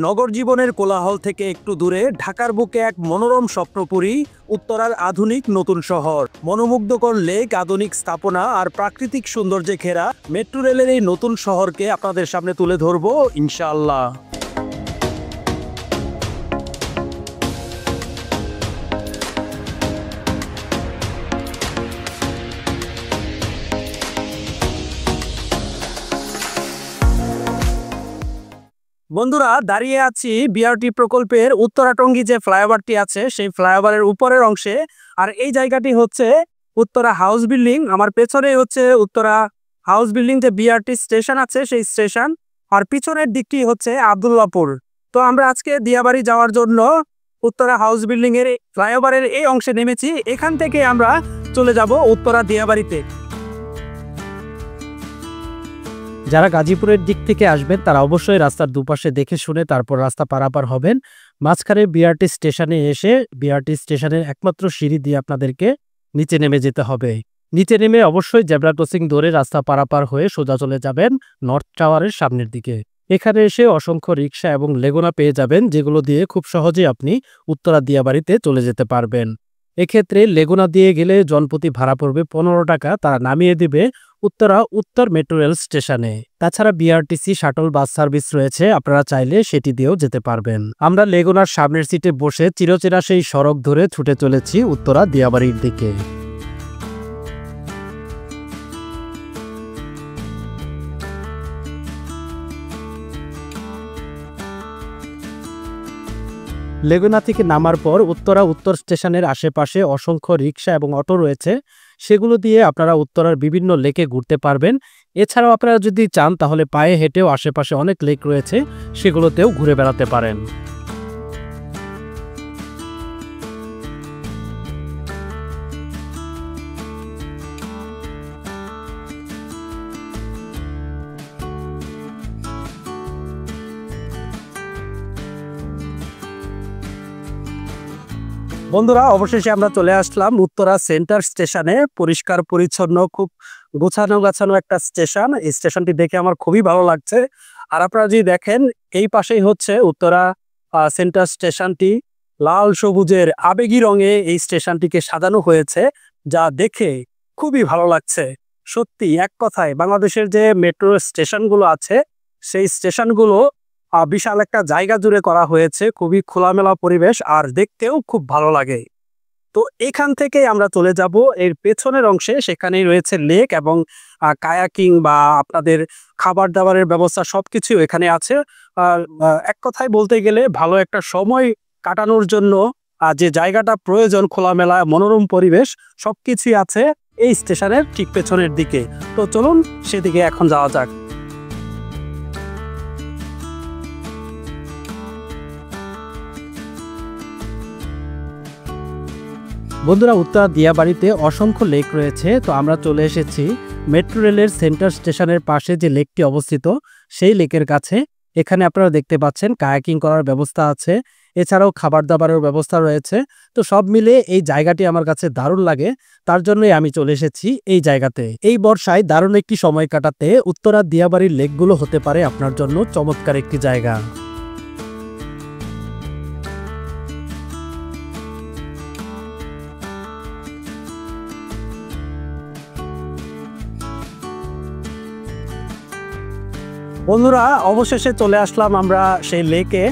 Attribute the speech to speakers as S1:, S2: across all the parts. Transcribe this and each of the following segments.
S1: নগর জীবনের কোলাহল থেকে একটু দূরে ঢাকার বুকে এক মনোরম স্বপ্নপুরী, উত্তরার আধুনিক নতুন শহর। মনোমুগ্ধকর লেক, আধুনিক স্থাপনা আর প্রাকৃতিক সৌন্দর্যে ঘেরা মেট্রো রেলের এই নতুন শহরকে আপনাদের সামনে তুলে ধরবো ইনশাআল্লাহ। বন্ধুরা, দাঁড়িয়ে আছি বিআরটি প্রকল্পের উত্তরাটঙ্গী যে ফ্লাইওভারটি আছে সেই ফ্লাইওভারের উপরের অংশে। আর এই জায়গাটি হচ্ছে উত্তরা হাউস বিল্ডিং। আমার পেছনে হচ্ছে উত্তরা হাউস বিল্ডিং, যে বিআরটি স্টেশন আছে সেই স্টেশন। আর পিছনের দিকটি হচ্ছে আব্দুল্লাহপুর। তো আমরা আজকে দিয়াবাড়ি যাওয়ার জন্য উত্তরা হাউস বিল্ডিং এর ফ্লাইওভারের এই অংশে নেমেছি। এখান থেকে আমরা চলে যাব উত্তরা দিয়াবাড়িতে।
S2: যারা গাজীপুরের দিক থেকে আসবেন তারা অবশ্যই রাস্তার দুপাশে দেখে শুনে তারপর রাস্তা পারাপার হবেন। মাঝখানে বিআরটি স্টেশনে এসে বিআরটি স্টেশনের একমাত্র সিঁড়ি দিয়ে আপনাদেরকে নিচে নেমে যেতে হবে। নিচে নেমে অবশ্যই জেব্রা ক্রসিং ধরে রাস্তা পারাপার হয়ে সোজা চলে যাবেন নর্থ টাওয়ারের সামনের দিকে। এখানে এসে অসংখ্য রিক্সা এবং লেগুনা পেয়ে যাবেন, যেগুলো দিয়ে খুব সহজেই আপনি উত্তরা দিয়াবাড়িতে চলে যেতে পারবেন। এক্ষেত্রে লেগুনা দিয়ে গেলে জনপ্রতি ভাড়া পড়বে 15 টাকা। তারা নামিয়ে দিবে উত্তরা উত্তর মেট্রো রেল স্টেশনে। তাছাড়া বিআরটিসি শাটল বাস সার্ভিস রয়েছে, আপনারা চাইলে সেটি দিয়েও যেতে পারবেন। আমরা লেগুনার সামনের সিটে বসে চিরচেনা সেই সড়ক ধরে ছুটে চলেছি উত্তরা দিয়াবাড়ির দিকে। লেগুনা থেকে নামার পর উত্তরা উত্তর স্টেশনের আশেপাশে অসংখ্য রিক্সা এবং অটো রয়েছে, সেগুলো দিয়ে আপনারা উত্তরার বিভিন্ন লেকে ঘুরতে পারবেন। এছাড়াও আপনারা যদি চান তাহলে পায়ে হেঁটেও আশেপাশে অনেক লেক রয়েছে, সেগুলোতেও ঘুরে বেড়াতে পারেন।
S1: বন্ধুরা, অবশেষে আমরা চলে আসলাম উত্তরা সেন্টার স্টেশনে। পরিষ্কার পরিচ্ছন্ন, খুব গোছানো গাছানো একটা স্টেশন। এই স্টেশনটি দেখে আমার খুবই ভালো লাগছে। আর আপনারা যদি দেখেন, এই পাশেই হচ্ছে উত্তরা সেন্টার স্টেশনটি। লাল সবুজের আবেগী রঙে এই স্টেশনটিকে সাজানো হয়েছে, যা দেখে খুবই ভালো লাগছে। সত্যি এক কথায় বাংলাদেশের যে মেট্রো স্টেশনগুলো আছে সেই স্টেশনগুলো বিশাল একটা জায়গা জুড়ে করা হয়েছে। খুবই খোলামেলা পরিবেশ আর দেখতেও খুব ভালো লাগে। তো এখান থেকে আমরা চলে যাব এর পেছনের অংশে। সেখানেই রয়েছে লেক এবং কায়াকিং বা আপনাদের খাবার দাবারের ব্যবস্থা, সবকিছু এখানে আছে। আর এক কথায় বলতে গেলে ভালো একটা সময় কাটানোর জন্য যে জায়গাটা প্রয়োজন, খোলামেলা মনোরম পরিবেশ, সবকিছুই আছে এই স্টেশনের ঠিক পেছনের দিকে। তো চলুন সেদিকে এখন যাওয়া যাক।
S2: বন্ধুরা, উত্তরা দিয়াবাড়িতে অসংখ্য লেক রয়েছে। তো আমরা চলে এসেছি মেট্রো রেলের সেন্টার স্টেশনের পাশে যে লেকটি অবস্থিত সেই লেকের কাছে। এখানে আপনারা দেখতে পাচ্ছেন কায়াকিং করার ব্যবস্থা আছে, এছাড়াও খাবার দাবারের ব্যবস্থা রয়েছে। তো সব মিলে এই জায়গাটি আমার কাছে দারুণ লাগে, তার জন্যই আমি চলে এসেছি এই জায়গাতে। এই বর্ষায় দারুণ একটি সময় কাটাতে উত্তরা দিয়াবাড়ির লেকগুলো হতে পারে আপনার জন্য চমৎকার একটি জায়গা।
S1: বন্ধুরা, অবশেষে চলে আসলাম আমরা সেই লেকে।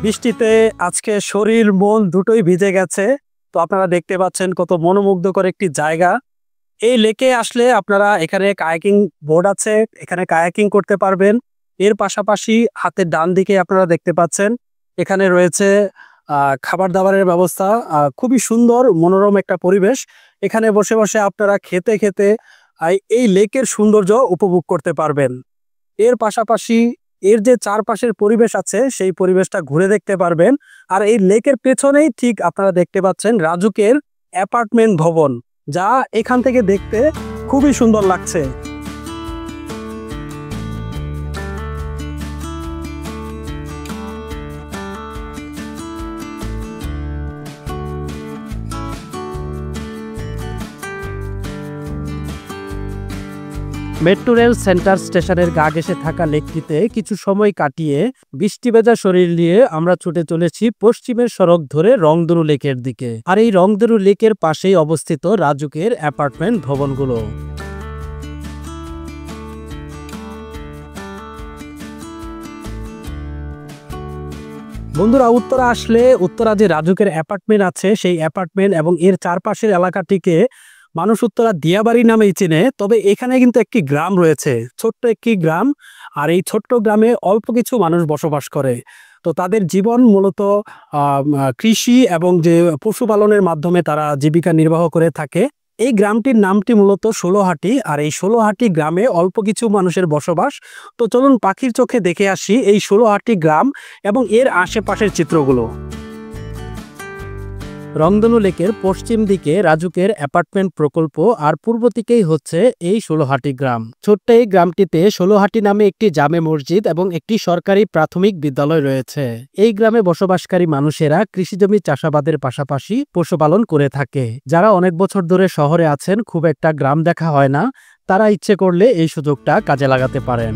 S1: বৃষ্টিতে আজকে শরীর মন দুটোই ভিজে গেছে। তো আপনারা দেখতে পাচ্ছেন কত মনোমুগ্ধকর একটি জায়গা। এই লেকে আসলে আপনারা, এখানে কায়াকিং বোর্ড আছে, এখানে কায়াকিং করতে পারবেন। এর পাশাপাশি হাতের ডান দিকে আপনারা দেখতে পাচ্ছেন এখানে রয়েছে খাবার দাবারের ব্যবস্থা। খুবই সুন্দর মনোরম একটা পরিবেশ। এখানে বসে বসে আপনারা খেতে খেতে এই লেকের সৌন্দর্য উপভোগ করতে পারবেন। এর পাশাপাশি এর যে চারপাশের পরিবেশ আছে সেই পরিবেশটা ঘুরে দেখতে পারবেন। আর এই লেকের পেছনেই ঠিক আপনারা দেখতে পাচ্ছেন রাজুকের অ্যাপার্টমেন্ট ভবন, যা এখান থেকে দেখতে খুবই সুন্দর লাগছে।
S2: মেট্রো রেল সেন্টার স্টেশনের গা ঘেঁষে থাকা লেকটিতে কিছু সময় কাটিয়ে বৃষ্টি ভেজা শরীর নিয়ে আমরা ছুটে চলেছি পশ্চিমের সড়ক ধরে রংধনু লেকের দিকে। আর এই রংধনু লেকের পাশেই অবস্থিত রাজুকের অ্যাপার্টমেন্ট ভবনগুলো।
S1: বন্ধুরা, উত্তরা আসলে উত্তরা যে রাজুকের অ্যাপার্টমেন্ট আছে সেই অ্যাপার্টমেন্ট এবং এর চারপাশের এলাকাটিকে মানুষ উত্তরা দিয়াবাড়ি নামেই চেনে। তবে এখানে কিন্তু একটি গ্রাম রয়েছে, ছোট্ট একটি গ্রাম। আর এই ছোট্ট গ্রামে অল্প কিছু মানুষ বসবাস করে। তো তাদের জীবন মূলত কৃষি এবং যে পশুপালনের মাধ্যমে তারা জীবিকা নির্বাহ করে থাকে। এই গ্রামটির নামটি মূলত ষোলোহাটি। আর এই ষোলোহাটি গ্রামে অল্প কিছু মানুষের বসবাস। তো চলুন পাখির চোখে দেখে আসি এই ষোলোহাটি গ্রাম এবং এর আশেপাশের চিত্রগুলো।
S2: রংধনু লেকের পশ্চিম দিকে রাজুকের অ্যাপার্টমেন্ট প্রকল্প আর পূর্ব দিকেই হচ্ছে এই ষোলোহাটি গ্রাম। ছোট্ট এই গ্রামটিতে ষোলোহাটি নামে একটি জামে মসজিদ এবং একটি সরকারি প্রাথমিক বিদ্যালয় রয়েছে। এই গ্রামে বসবাসকারী মানুষেরা কৃষিজমি চাষাবাদের পাশাপাশি পশুপালন করে থাকে। যারা অনেক বছর ধরে শহরে আছেন, খুব একটা গ্রাম দেখা হয় না, তারা ইচ্ছে করলে এই সুযোগটা কাজে লাগাতে পারেন।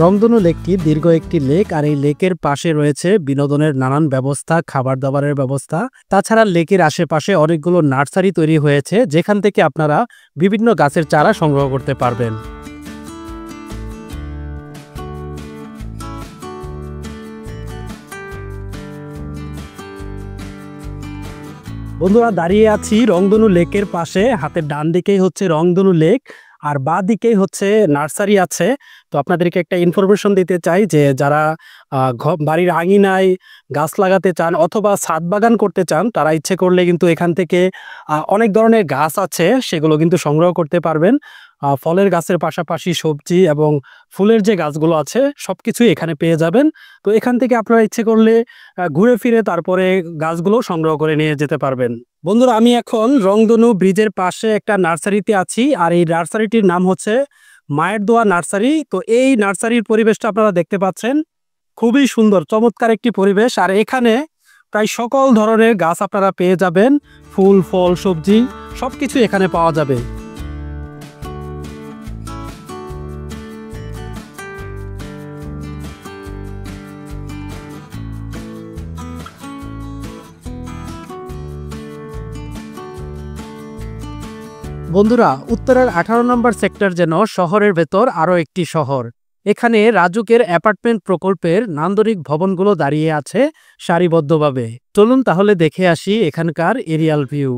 S2: রংধনু লেকটি দীর্ঘ একটি লেক। আর এই লেকের পাশে রয়েছে বিনোদনের নানান ব্যবস্থা, খাবার দাবারের ব্যবস্থা। তাছাড়া লেকের আশেপাশে অনেকগুলো নার্সারি তৈরি হয়েছে, যেখান থেকে আপনারা বিভিন্ন গাছের চারা সংগ্রহ করতে পারবেন।
S1: বন্ধুরা, দাঁড়িয়ে আছি রংধনু লেকের পাশে। হাতের ডান দিকেই হচ্ছে রংধনু লেক আর বাঁ দিকেই হচ্ছে নার্সারি আছে। তো আপনাদেরকে একটা ইনফরমেশন দিতে চাই যে যারা বাড়ির আঙিনায় গাছ লাগাতে চান অথবা ছাদ বাগান করতে চান, তারা ইচ্ছে করলে কিন্তু এখান থেকে অনেক ধরনের গাছ আছে, সেগুলো কিন্তু সংগ্রহ করতে পারবেন। ফলের গাছের পাশাপাশি সবজি এবং ফুলের যে গাছগুলো আছে সবকিছুই এখানে পেয়ে যাবেন। তো এখান থেকে আপনারা ইচ্ছে করলে ঘুরে ফিরে তারপরে গাছগুলো সংগ্রহ করে নিয়ে যেতে পারবেন। বন্ধুরা, আমি এখন রংধনু ব্রিজের পাশে একটা নার্সারিতে আছি। আর এই নার্সারিটির নাম হচ্ছে মায়ের দোয়া নার্সারি। তো এই নার্সারির পরিবেশটা আপনারা দেখতে পাচ্ছেন, খুবই সুন্দর, চমৎকার একটি পরিবেশ। আর এখানে প্রায় সকল ধরনের গাছ আপনারা পেয়ে যাবেন, ফুল, ফল, সবজি সবকিছু এখানে পাওয়া যাবে।
S2: বন্ধুরা, উত্তরার 18 নম্বর সেক্টর যেন শহরের ভেতর আরও একটি শহর। এখানে রাজুকের অ্যাপার্টমেন্ট প্রকল্পের নান্দনিক ভবনগুলো দাঁড়িয়ে আছে সারিবদ্ধভাবে। চলুন তাহলে দেখে আসি এখানকার এরিয়াল ভিউ।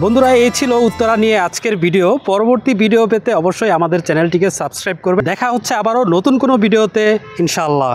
S1: বন্ধুরা, এই ছিল উত্তরা নিয়ে আজকের ভিডিও। পরবর্তী ভিডিও পেতে অবশ্যই আমাদের চ্যানেলটিকে সাবস্ক্রাইব করবেন। দেখা হচ্ছে আবারও নতুন কোনো ভিডিওতে, ইনশাআল্লাহ।